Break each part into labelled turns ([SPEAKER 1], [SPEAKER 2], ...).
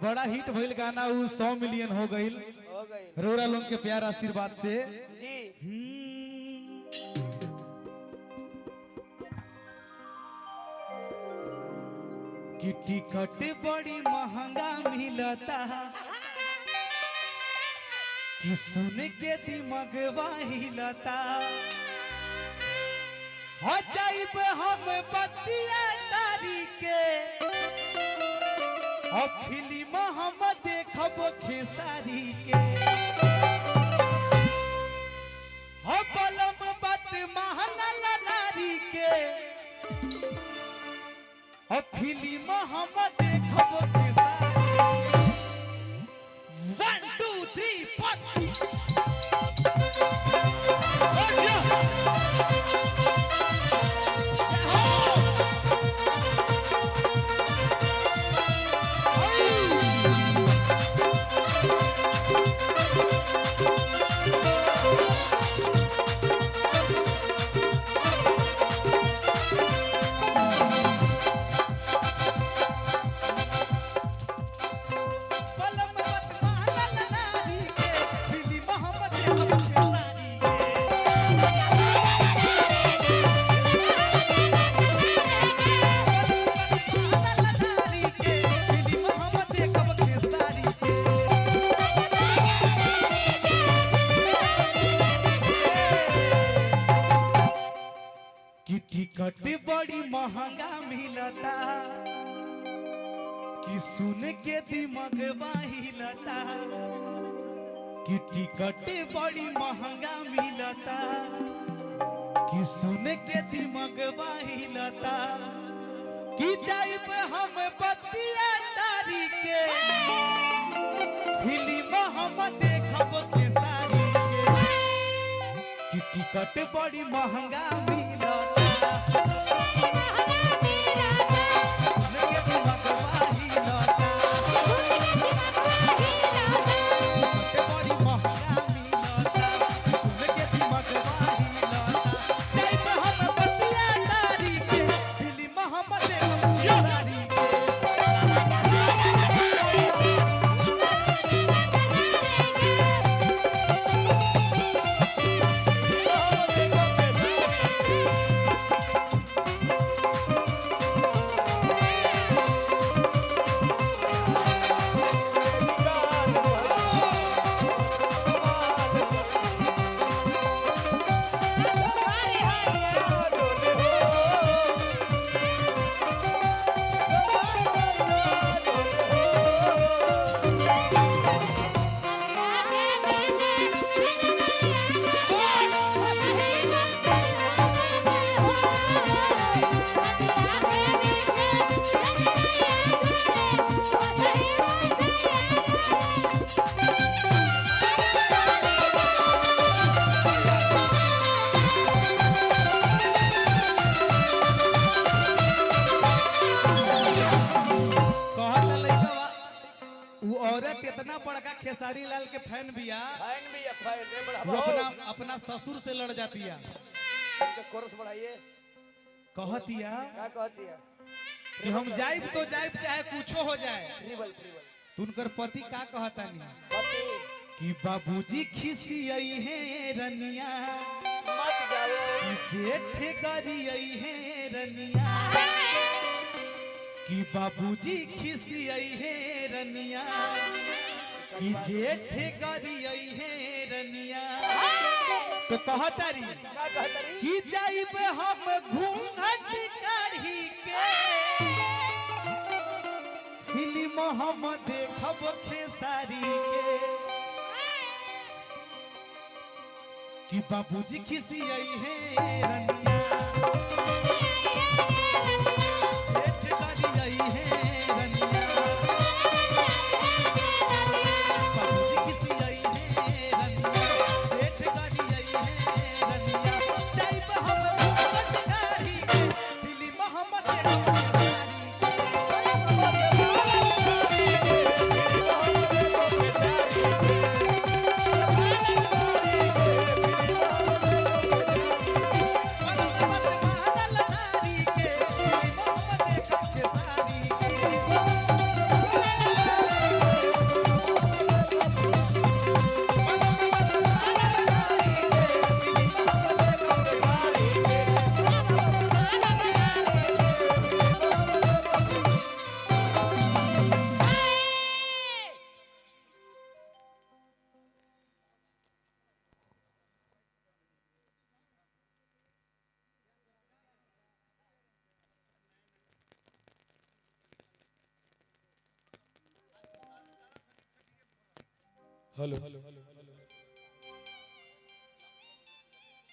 [SPEAKER 1] बड़ा हिट भइल गाना उ 100 मिलियन हो गइल रोरा लोग के प्यार आशीर्वाद से
[SPEAKER 2] जी।
[SPEAKER 1] कि टिकट बड़ी महंगा मिलता कि सुन के दिमागवा हिलता हो जाइब हम बतिया तारी के और फिल्म हम देखब खेसारी के हो बलम बात महनला नारी के और फिल्म हम देखब खेसारी के 1 2 3 4 टिकट बड़ी महंगा मिलता कि सुन के दिमाग हिलता कि टिकट बड़ी महंगा मिलता कि सुन के दिमाग हिलता कि जाइब हम बतिया तारी के फिल्म हम देखब खेसारी के कि टिकट बड़ी महंगा मिलता औरत इतना बड़का खेसारी लाल के फैन बिया वो अपना ससुर से लड़ जाती है
[SPEAKER 2] कोरस बढ़ाइए।
[SPEAKER 1] कहतिया
[SPEAKER 2] क्या कहती है?
[SPEAKER 1] कि हम जाइब तो जाइब चाहे कुछो हो जाए
[SPEAKER 2] ट्रिबल
[SPEAKER 1] तुनकर पति का कहता नहीं
[SPEAKER 2] पति
[SPEAKER 1] कि बाबूजी खिसियई है रनिया
[SPEAKER 2] मत जाओ
[SPEAKER 1] कि जेठ गरियई है रनिया कि बाबूजी खिसियई है रनिया कि जेठ गरियई है रनिया तो कहतारी कि जाइब हम घूंघट काढ़ी के फिल्म हम देखब खेसारी के कि बाबूजी खिसियई है रनिया के
[SPEAKER 3] हेलो,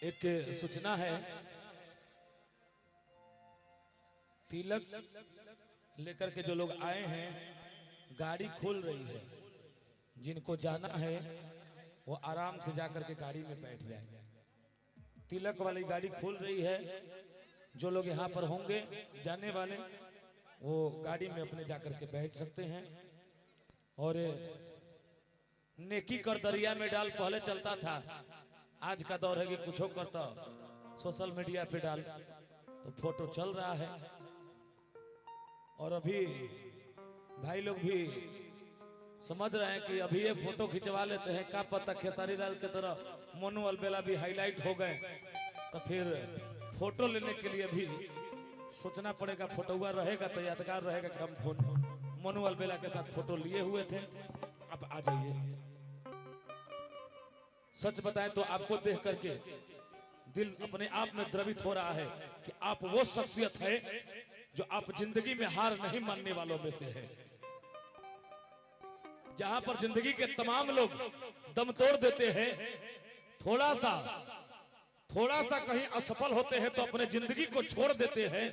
[SPEAKER 3] एक सूचना है, तिलक लेकर के जो लोग आए हैं गाड़ी खोल रही है, जिनको जाना है वो आराम से जाकर के गाड़ी में बैठ जाए। तिलक वाली गाड़ी खोल रही है, जो लोग यहाँ पर होंगे जाने वाले वो गाड़ी में अपने जाकर के बैठ सकते हैं। और नेकी कर दरिया में डाल पहले चलता था, आज का दौर है कि कुछ करता सोशल मीडिया पे डाल, तो फोटो चल रहा है। और अभी भाई लोग भी समझ रहे हैं कि अभी ये फोटो खिंचवा लेते हैं, क्या पता खेसारी लाल की तरह मोनू अलबेला भी हाईलाइट हो गए, तो फिर फोटो लेने के लिए भी सोचना पड़ेगा, फोटोआ रहेगा तो यादगार रहेगा कि हम फोन मोनू अलबेला के साथ फोटो लिए हुए थे। अब आ जाइए, सच बताएं तो आपको देख करके दिल अपने आप में द्रवित हो रहा है कि आप वो शख्सियत है जो आप जिंदगी में हार नहीं मानने वालों में से है। जहां पर जिंदगी के तमाम लोग दम तोड़ देते हैं, थोड़ा सा कहीं असफल होते हैं तो अपने जिंदगी को छोड़ देते हैं।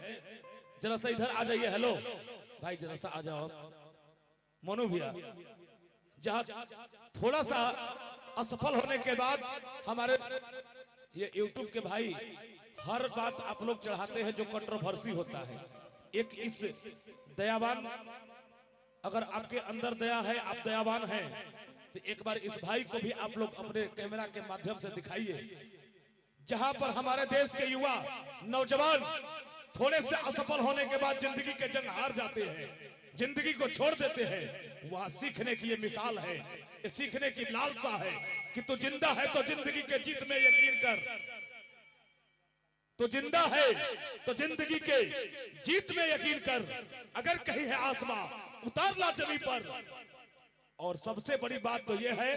[SPEAKER 3] जरा सा इधर आ जाइए, हेलो भाई जरा सा आ जाओ, मोनू भैया। जहां थोड़ा सा असफल होने के बाद हमारे ये यूट्यूब के भाई हर बात आप लोग चढ़ाते हैं जो कंट्रोवर्सी होता है। एक इस दयावान, अगर आपके अंदर दया है, आप दयावान हैं, तो एक बार इस भाई को भी आप लोग अपने कैमरा के माध्यम से दिखाइए। जहां पर हमारे देश के युवा नौजवान थोड़े से असफल होने के बाद जिंदगी के जंग हार जाते हैं, जिंदगी को छोड़ देते हैं, वहां सीखने की ये मिसाल है, ये सीखने की लालसा है कि तू जिंदा है तो जिंदगी के जीत में यकीन कर, तो जिंदा है तो जिंदगी के जीत में यकीन कर, अगर कहीं है आसमां उतार ला जमीन पर। और सबसे बड़ी बात तो यह है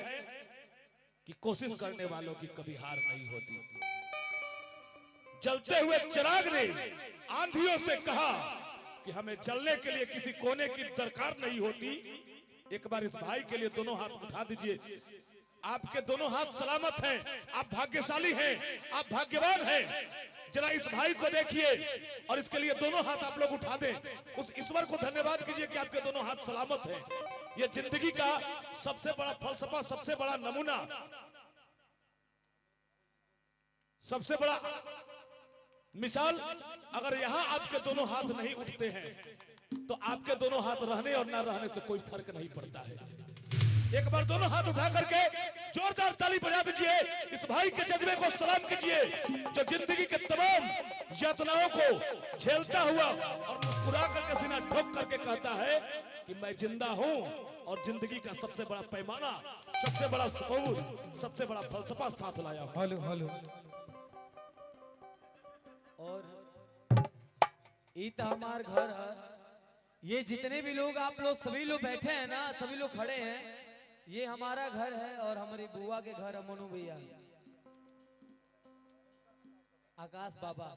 [SPEAKER 3] कि कोशिश करने वालों की कभी हार नहीं होती। जलते हुए चिराग ने आंधियों से कहा कि हमें जलने के लिए किसी कोने की दरकार नहीं होती। एक बार इस भाई के लिए दोनों हाथ उठा दीजिए। आपके दोनों हाथ सलामत हैं, आप भाग्यशाली हैं, आप भाग्यवान हैं। जरा इस भाई को देखिए और इसके लिए दोनों हाथ आप लोग उठा दें। उस ईश्वर को धन्यवाद कीजिए कि आपके दोनों हाथ सलामत हैं। ये जिंदगी का सबसे बड़ा फलसफा, सबसे बड़ा नमूना, सबसे बड़ा मिसाल। अगर यहाँ आपके दोनों हाथ नहीं उठते हैं तो आपके दोनों हाथ रहने और ना रहने से कोई फर्क नहीं पड़ता है। एक बार दोनों हाथ उठा करके जोरदार ताली बजा दीजिए, इस भाई के जज्बे को सलाम कीजिए जो जिंदगी के तमाम यातनाओं को झेलता हुआ और मुस्कुरा करके सीना ठोक करके कहता है कि मैं जिंदा हूं और जिंदगी का सबसे बड़ा पैमाना, सबसे बड़ा सुकून, सबसे बड़ा फलसफा साथ लाया।
[SPEAKER 1] Hello hello.
[SPEAKER 4] और ये तो हमार घर है। ये जितने भी लोग आप लोग सभी लोग बैठे हैं ना, सभी लोग खड़े हैं, ये हमारा घर है और हमारी बुआ के घर है, मोनू भैया, आकाश बाबा।